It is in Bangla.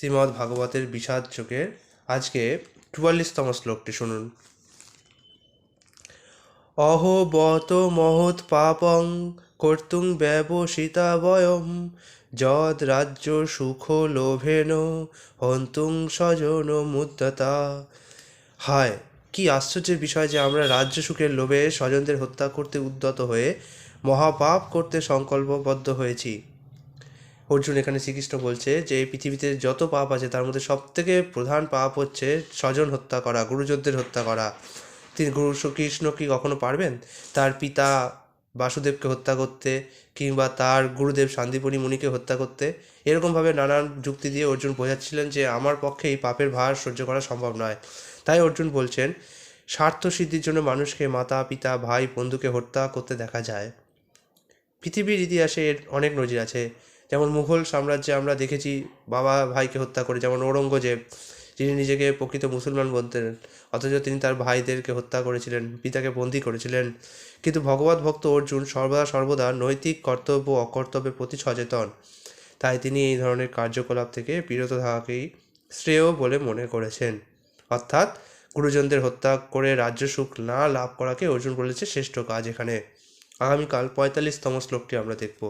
শ্রীমদ্ ভাগবতের বিষাদ যুগের আজকে ৪৪তম শ্লোকটি শুনুন। অহো বত মহৎ পাপং কর্তুং ব্যবসিতা বয়ম যদ রাজ্য সুখ লোভেন হন্তুং স্বজন মুদ্যতা। হায়, কি আশ্চর্যের বিষয় যে আমরা রাজ্য সুখের লোভে স্বজনদের হত্যা করতে উদ্যত হয়ে মহাপাপ করতে সংকল্পবদ্ধ হয়েছি। অর্জুন এখানে শ্রীকৃষ্ণ বলছে যে এই পৃথিবীতে যত পাপ আছে তার মধ্যে সবথেকে প্রধান পাপ হচ্ছে স্বজন হত্যা করা, গুরুজনদের হত্যা করা। তিনি শ্রীকৃষ্ণ কি কখনো পারবেন তার পিতা বাসুদেবকে হত্যা করতে, কিংবা তার গুরুদেব শান্তিপনি মুনিকে হত্যা করতে? এরকমভাবে নানান যুক্তি দিয়ে অর্জুন বোঝাচ্ছিলেন যে আমার পক্ষে এই পাপের ভার সহ্য করা সম্ভব নয়। তাই অর্জুন বলছেন, স্বার্থ সিদ্ধির জন্য মানুষকে মাতা পিতা ভাই বন্ধুকে হত্যা করতে দেখা যায়। পৃথিবীর ইতিহাসে এর অনেক নজির আছে। যেমন মুঘল সাম্রাজ্যে আমরা দেখেছি বাবা ভাইকে হত্যা করে, যেমন ঔরঙ্গজেব, যিনি নিজেকে প্রকৃত মুসলমান বলতেন, অথচ তিনি তার ভাইদেরকে হত্যা করেছিলেন, পিতাকে বন্দী করেছিলেন। কিন্তু ভগবত ভক্ত অর্জুন সর্বদা নৈতিক কর্তব্য অকর্তব্যের প্রতি সচেতন। তাই তিনি এই ধরনের কার্যকলাপ থেকে বিরত থাকাকেই শ্রেয় বলে মনে করেছেন। অর্থাৎ গুরুজনদের হত্যা করে রাজ্য সুখ না লাভ করাকে অর্জুন বলেছে শ্রেষ্ঠ কাজ। এখানে আগামীকাল ৪৫তম শ্লোকটি আমরা দেখব।